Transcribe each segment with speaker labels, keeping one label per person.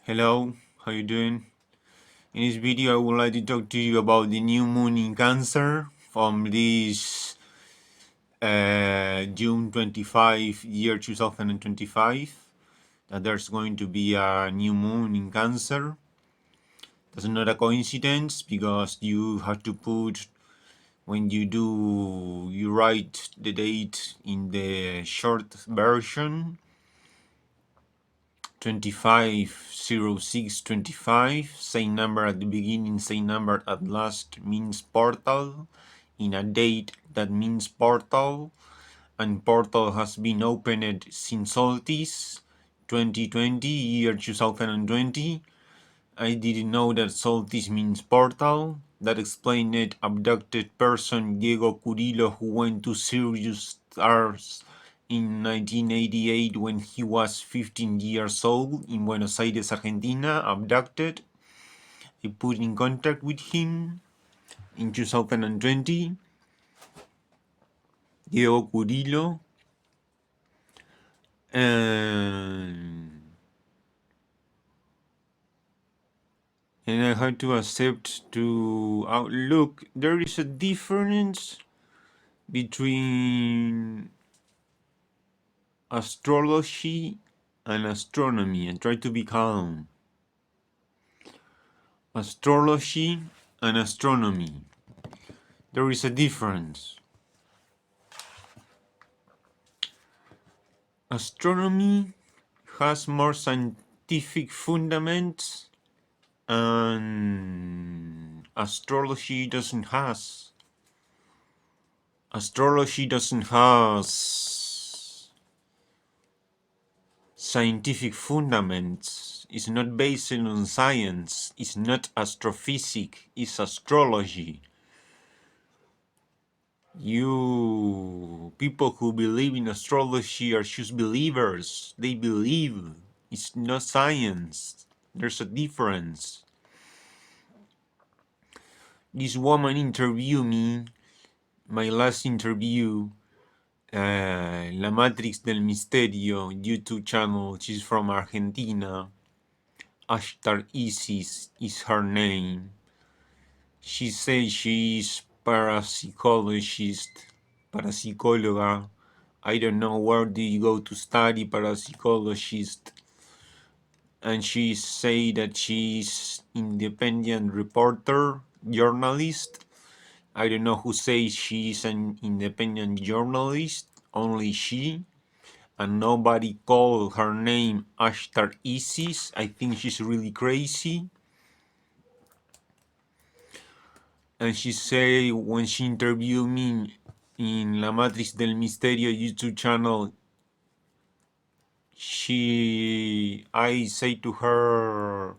Speaker 1: Hello, how you doing? In this video I would like to talk to you about the new moon in Cancer from this June 25 year 2025, that there's going to be a new moon in Cancer. That's not a coincidence because you have to put, when you write the date in the short version, 250625, same number at the beginning, same number at last means portal. In a date that means portal, and portal has been opened since Solstice 2020, year 2020. I didn't know that Solstice means portal. That explained it. Abducted person Diego Curillo, who went to Sirius Stars in 1988 when he was 15 years old in Buenos Aires, Argentina, abducted. I put in contact with him in 2020. Diego Curillo. And I had to accept to outlook. There is a difference between astrology and astronomy, and try to be calm. Astrology and astronomy. There is a difference. Astronomy has more scientific fundamentals and astrology doesn't has. Astrology doesn't has scientific fundamentals. It's not based on science. It's not astrophysics. It's astrology. You people who believe in astrology are just believers. They believe. It's not science. There's a difference. This woman interviewed me, my last interview, La Matrix del Misterio YouTube channel. She's from Argentina. Ashtar Isis is her name. She says she's parapsychologist. I don't know where do you go to study parapsychologist. And she say that she's independent reporter, journalist. I don't know who says she's an independent journalist, only she. And nobody called her name Ashtar Isis. I think she's really crazy. And she say when she interviewed me in La Matrix del Misterio YouTube channel, I say to her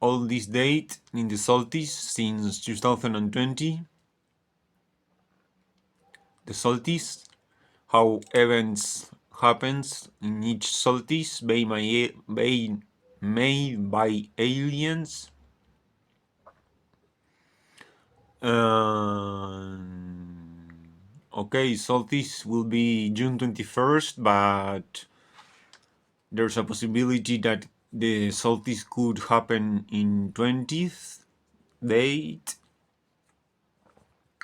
Speaker 1: all this date in the solstice since 2020, the solstice, how events happens in each solstice made by aliens. Okay, solstice will be June 21st, but there's a possibility that the solstice could happen in 20th date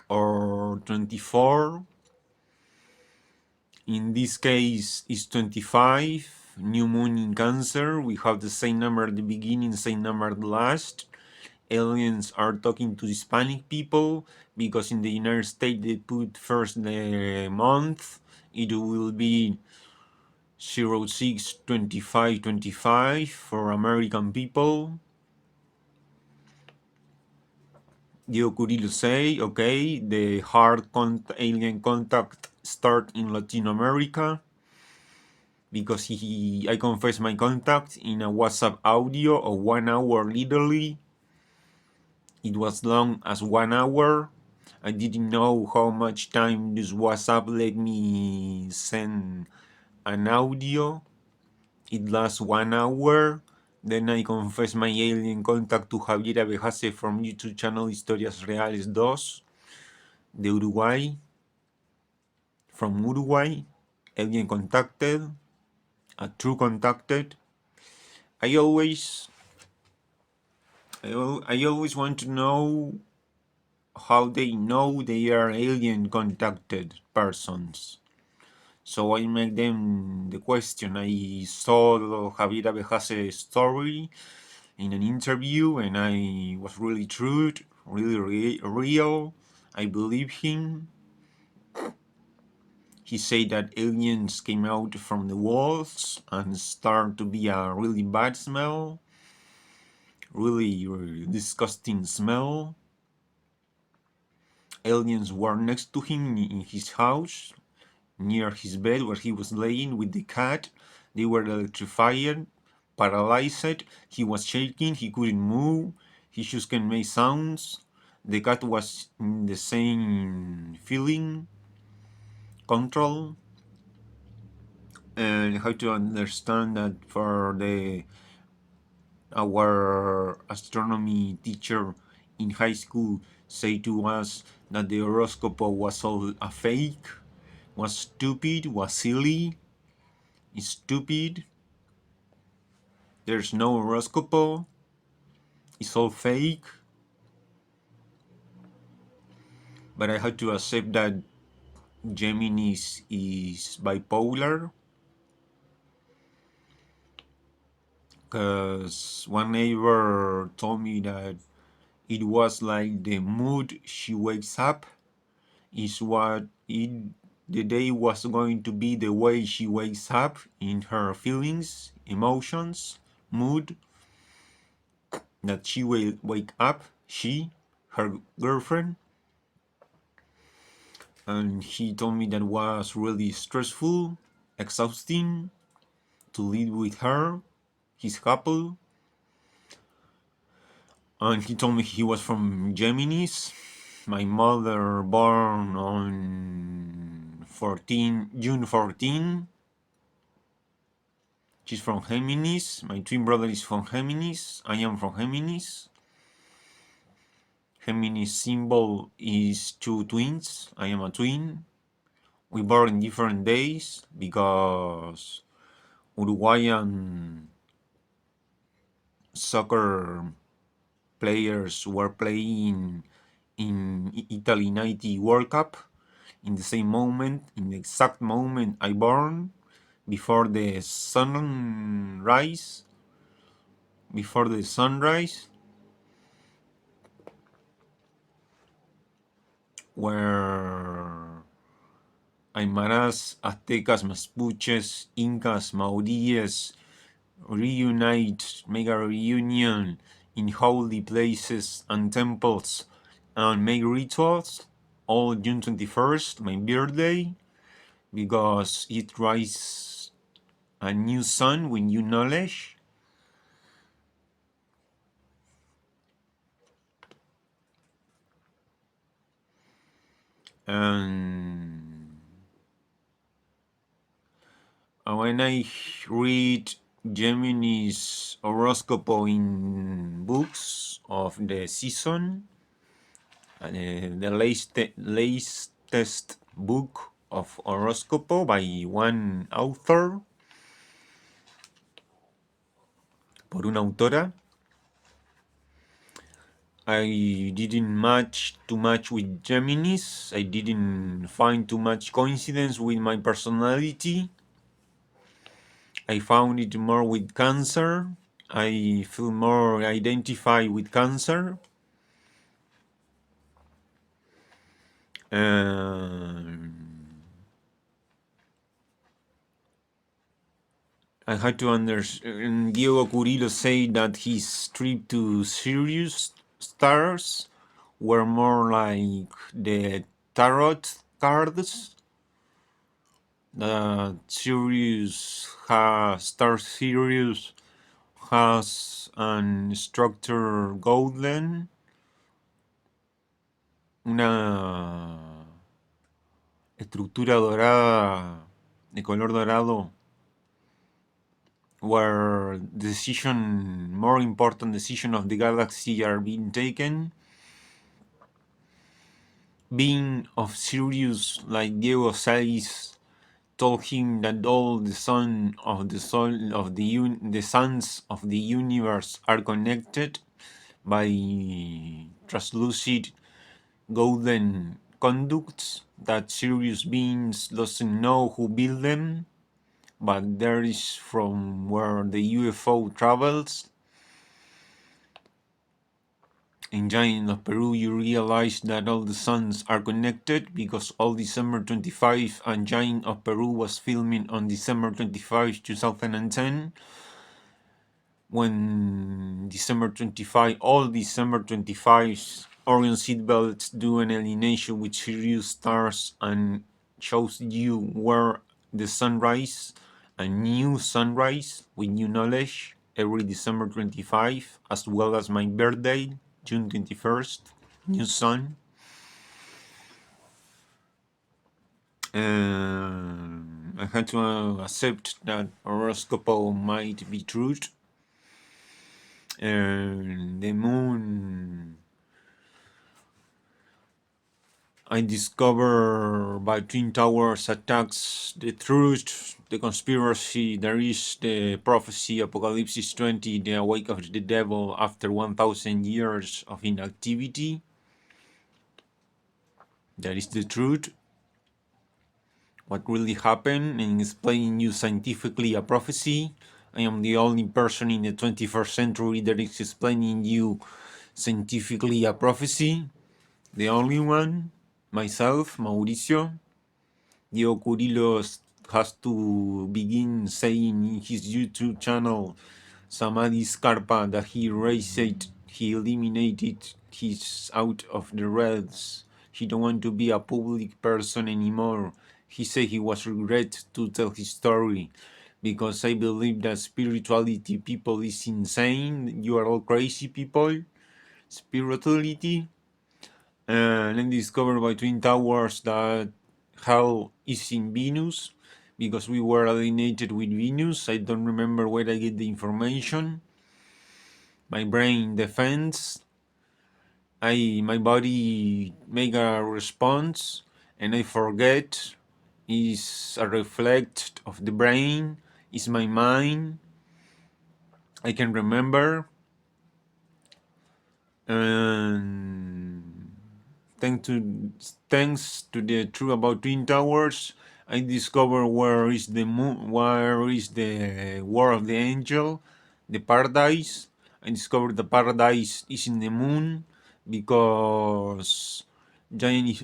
Speaker 1: or 24. In this case, it's 25. New moon in Cancer. We have the same number at the beginning, same number at the last. Aliens are talking to Hispanic people because in the United States they put first the month. It will be 06-25-25 for American people. Diego Curillo say, okay, the hard alien contact start in Latin America because I confess my contact in a WhatsApp audio of 1 hour literally. It was long as 1 hour. I didn't know how much time this WhatsApp let me send an audio. It lasts 1 hour. Then I confess my alien contact to Javier Abejase from YouTube channel Historias Reales 2 de Uruguay. From Uruguay, alien contacted, a true contacted. I always I always want to know how they know they are alien contacted persons. So I make them the question. I saw Javier Abejase's story in an interview, and I was really true, really real. I believe him. He said that aliens came out from the walls and started to be a really bad smell, really disgusting smell. Aliens were next to him in his house, near his bed where he was laying with the cat. They were electrified, paralyzed. He was shaking, he couldn't move, he just can make sounds. The cat was in the same feeling, control. And how to understand that for the our astronomy teacher in high school say to us that the horoscope was all a fake, was stupid, was silly, is stupid. There's no horoscope. It's all fake. But I had to accept that Gemini is bipolar. Because one neighbor told me that it was like the mood she wakes up is what the day was going to be the way she wakes up in her feelings, emotions, mood, that she will wake up, her girlfriend. And he told me that was really stressful, exhausting to live with her, his couple. And he told me he was from Geminis. My mother born on June 14. She's from Géminis. My twin brother is from Géminis. I am from Géminis. Géminis symbol is two twins. I am a twin. We born in different days because Uruguayan soccer players were playing in Italy 90 World Cup in the same moment, in the exact moment I born, before the sunrise, before the sunrise, where Aymaras, Aztecas, Mapuches, Incas, Maoríes reunite, make a reunion in holy places and temples and make rituals all June 21st, my birthday, because it rises a new sun with new knowledge. And when I read Gemini's horoscope in books of the season, the latest book of horoscope by one author, por una autora, I didn't match too much with Geminis. I didn't find too much coincidence with my personality. I found it more with Cancer. I feel more identified with Cancer. I had to understand. Diego Curillo said that his trip to Sirius stars were more like the tarot cards. The Star Sirius has an structure golden, una estructura dorada, de color dorado, where more important decision of the galaxy are being taken. Being of Sirius, like Diego says, told him that all the sun of the soul of the suns of the universe are connected by translucid golden conducts that serious beings doesn't know who built them, but there is from where the UFO travels. In Giant of Peru, you realize that all the suns are connected because all December 25 and Giant of Peru was filming on December 25, 2010. When all December 25's Orion seatbelts do an alignation with Sirius stars and shows you where the sunrise, a new sunrise with new knowledge every December 25, as well as my birthday, June 21st, new sun. I had to accept that horoscope might be true. The moon, I discover by Twin Towers attacks the truth, the conspiracy. There is the prophecy, Apocalypse 20, the awake of the devil after 1,000 years of inactivity. That is the truth. What really happened, and explaining you scientifically a prophecy. I am the only person in the 21st century that is explaining you scientifically a prophecy. The only one, myself, Mauricio. Dio Kurilos has to begin saying in his YouTube channel, Samadhi Scarpa, that he erased it, he eliminated his out of the rails. He don't want to be a public person anymore. He said he was regret to tell his story because I believe that spirituality people is insane. You are all crazy people. Spirituality. And then discovered by Twin Towers that hell is in Venus because we were alienated with Venus. I don't remember where I get the information. My brain defends. My body make a response and I forget. Is a reflect of the brain. Is my mind. I can remember. And thanks to the truth about Twin Towers, I discovered where is the moon, where is the world of the angel, the paradise. I discovered the paradise is in the moon because Giants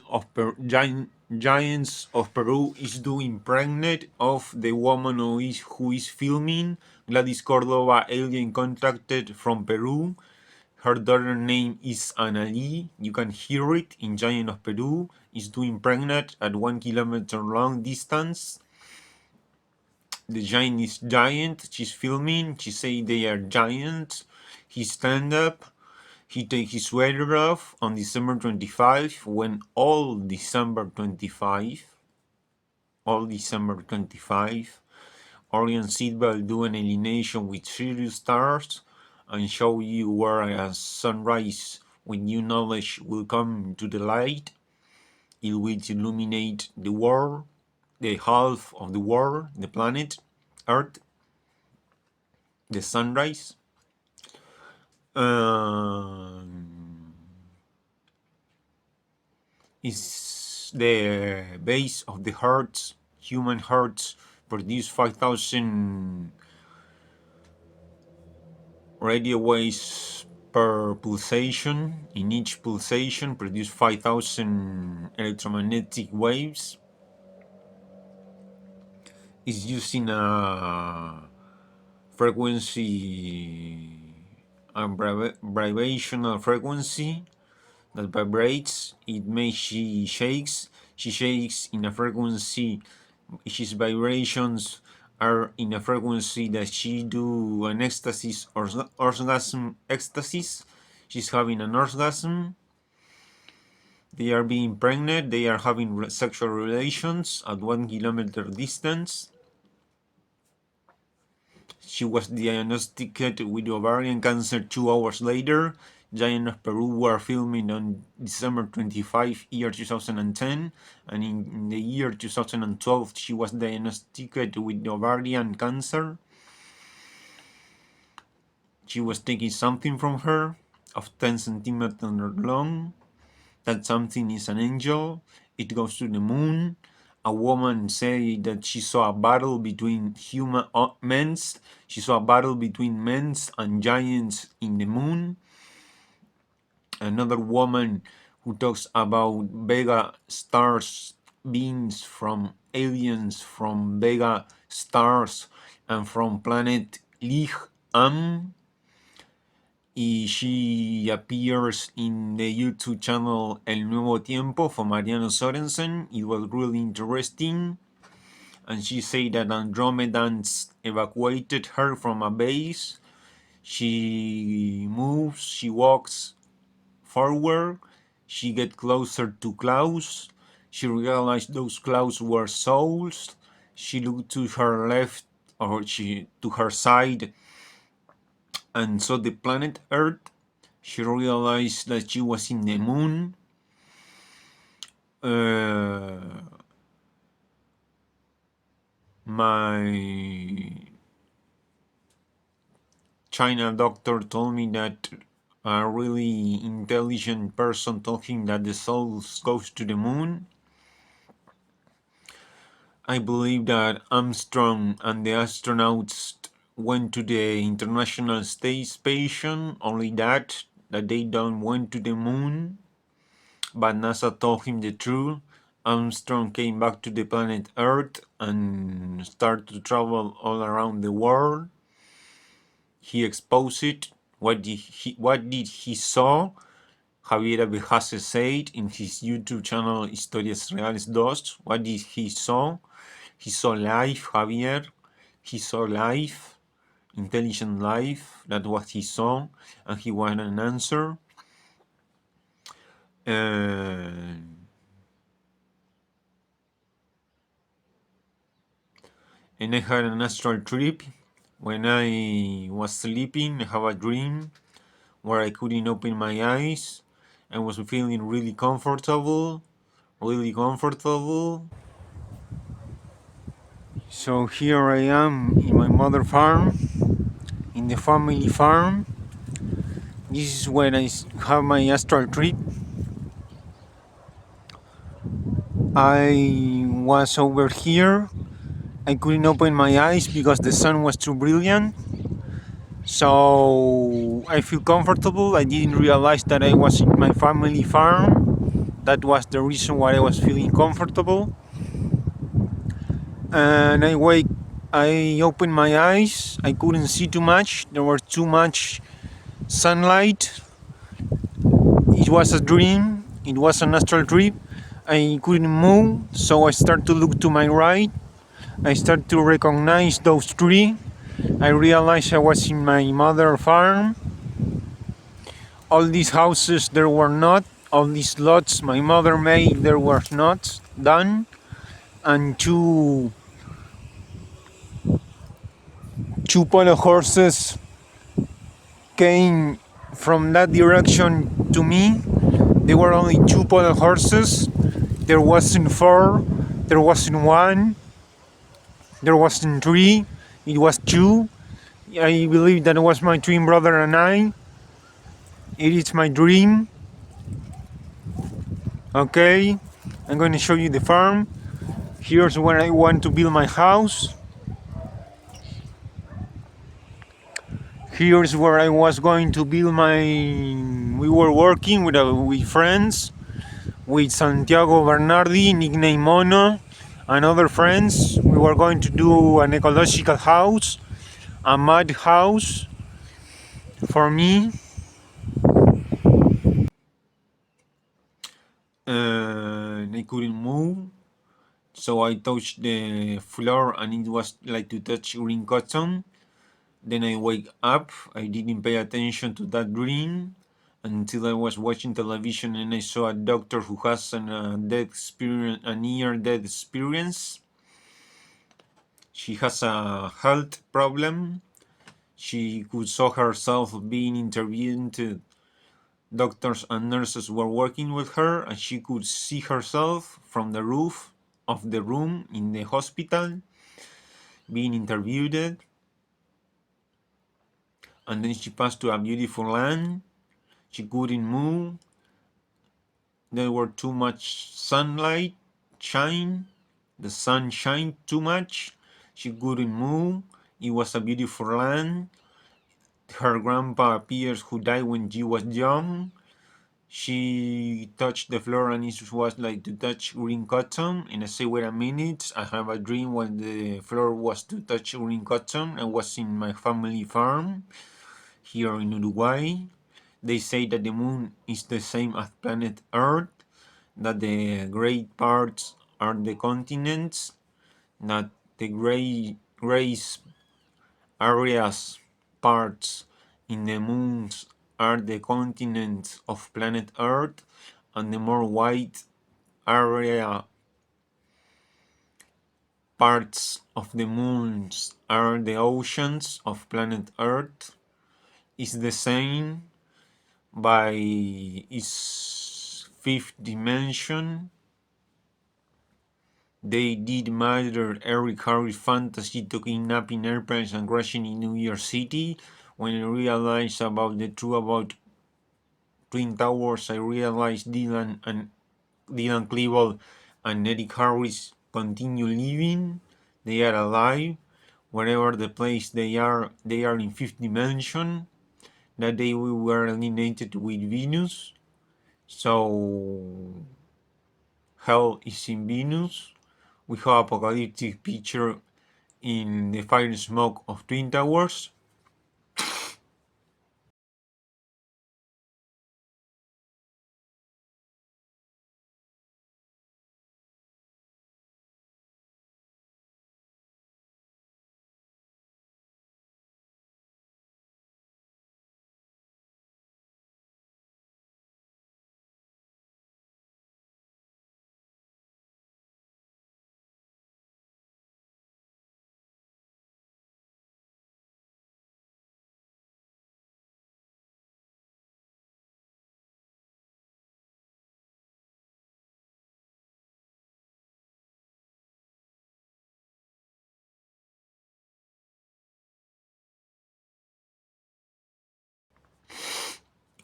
Speaker 1: of Peru is doing pregnant of the woman who is filming. Gladys Cordova, alien contracted from Peru. Her daughter name is Anali. You can hear it in Giant of Peru. Is doing pregnant at 1 kilometer long distance. The giant is giant. She's filming. She say they are giants. He stand up. He take his sweater off on December 25 when all December 25, Orion seatbelt do an alignation with Sirius stars and show you where a sunrise with new knowledge will come to the light. It will illuminate the world, the half of the world, the planet, Earth, the sunrise. Is the base of the hearts, human hearts, produce 5,000 radio waves per pulsation. In each pulsation produce 5,000 electromagnetic waves. Is using a frequency, a vibrational frequency that vibrates. It makes she shakes. She shakes in a frequency. His vibrations are in a frequency that she do an ecstasy or orgasm ecstasy. She's having an orgasm. They are being pregnant. They are having sexual relations at 1 kilometer distance. She was diagnosed with ovarian cancer 2 hours later. Giant of Peru were filming on December 25, year 2010, and in the year 2012 she was diagnosed with ovarian cancer. She was taking something from her of 10 centimeters long. That something is an angel. It goes to the moon. A woman say that she saw a battle between men's. She saw a battle between men's and giants in the moon. Another woman who talks about Vega stars, beings from aliens from Vega stars and from planet Lig Am. She appears in the YouTube channel El Nuevo Tiempo for Mariano Sorensen. It was really interesting. And she said that Andromedans evacuated her from a base. She moves, she walks forward, she gets closer to clouds. She realized those clouds were souls. She looked to her left or to her side and saw the planet Earth. She realized that she was in the moon. My China doctor told me that a really intelligent person told him that the soul goes to the moon. I believe that Armstrong and the astronauts went to the International Space Station, only that they don't went to the moon. But NASA told him the truth. Armstrong came back to the planet Earth and started to travel all around the world. He exposed it. What did he saw? Javier Abejase said in his YouTube channel Historias Reales 2. What did he saw? He saw life, Javier. He saw life, intelligent life. That's what he saw, and he wanted an answer. And I had an astral trip. When I was sleeping, I have a dream where I couldn't open my eyes. I was feeling really comfortable, really comfortable. So here I am in my mother farm, in the family farm. This is when I have my astral trip. I was over here. I couldn't open my eyes because the sun was too brilliant. So I feel comfortable. I didn't realize that I was in my family farm. That was the reason why I was feeling comfortable. And I opened my eyes. I couldn't see too much. There was too much sunlight. It was a dream. It was an astral trip. I couldn't move, so I started to look to my right. I started to recognize those trees. I realized I was in my mother farm. All these houses there were not. All these lots my mother made there were not done. And two polo horses came from that direction to me. There were only two polo horses. There wasn't four. There wasn't one. There wasn't three. It was two. I believe that it was my twin brother and I. It is my dream. Okay, I'm going to show you the farm. Here's where I want to build my house. Here's where I was going to build my... We were working with friends, with Santiago Bernardi, nickname Mono, and other friends. We were going to do an ecological house, a mud house for me. And I couldn't move, so I touched the floor and it was like to touch green cotton. Then I wake up. I didn't pay attention to that dream until I was watching television and I saw a doctor who has a near-death experience. She has a health problem. She could saw herself being intervened Doctors and nurses were working with her, and she could see herself from the roof of the room in the hospital being interviewed. And then she passed to a beautiful land. She couldn't move. There were too much sunlight shine. The sun shined too much. She couldn't move. It was a beautiful land. Her grandpa appears, who died when she was young. She touched the floor and it was like to touch green cotton. And I say, wait a minute, I have a dream when the floor was to touch green cotton. I was in my family farm here in Uruguay. They say that the moon is the same as planet Earth, that the gray parts are the continents, that the grays areas parts in the moons are the continents of planet Earth, and the more white area parts of the moons are the oceans of planet Earth. Is the same by its fifth dimension. They did murder Eric Harry's fantasy to kidnapping airplanes and crashing in New York City. When I realized about the truth about Twin Towers, I realized Dylan Klebold and Eric Harris continue living. They are alive. Wherever the place they are in fifth dimension. That day we were alienated with Venus. So hell is in Venus. We have apocalyptic picture in the fire and smoke of Twin Towers.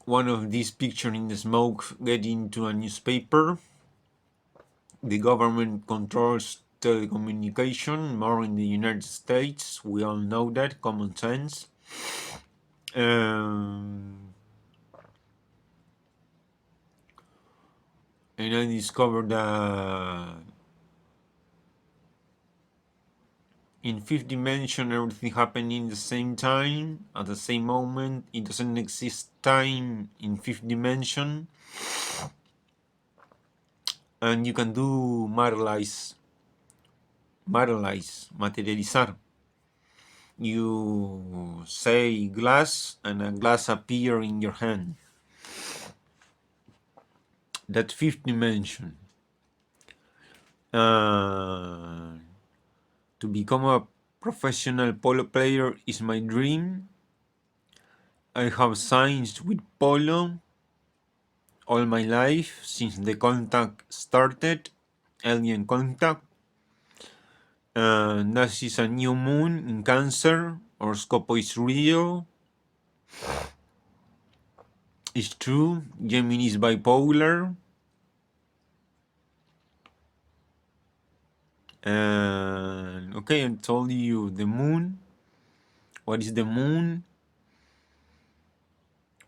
Speaker 1: One of these pictures in the smoke get into a newspaper. The government controls telecommunication more in the United States. We all know that, common sense. And I discovered that in fifth dimension everything happening in the same time, at the same moment. It doesn't exist time in fifth dimension. And you can do materializar. You say glass and a glass appear in your hand. That fifth dimension. To become a professional polo player is my dream. I have signed with polo all my life since the contact started, alien contact. This is a new moon in Cancer. Horoscope is real. It's true. Gemini is bipolar. And okay, I told you the moon. What is the moon?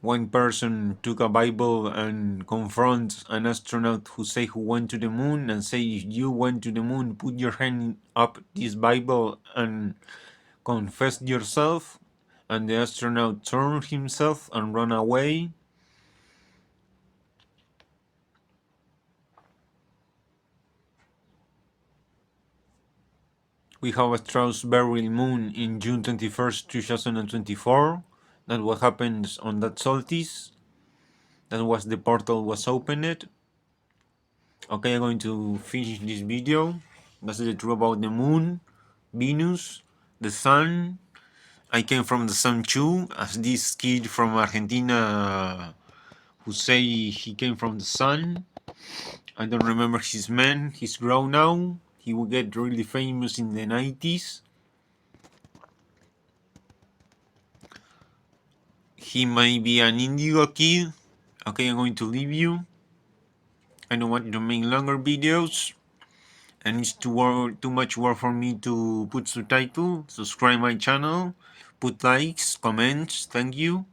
Speaker 1: One person took a Bible and confronts an astronaut who went to the moon and say, if you went to the moon, put your hand up this Bible and confess yourself. And the astronaut turned himself and ran away. We have a Strauss-Berry moon in June 21st, 2024. That's what happens on that solstice. That was the portal was opened. Okay, I'm going to finish this video. That's the truth about the moon, Venus, the sun. I came from the sun too, as this kid from Argentina who say he came from the sun. I don't remember his man. He's grown now. He will get really famous in the 90s. He might be an indigo kid. Okay, I'm going to leave you. I don't want to make longer videos, and it's too much work for me to put subtitle. Subscribe my channel, put likes, comments. Thank you.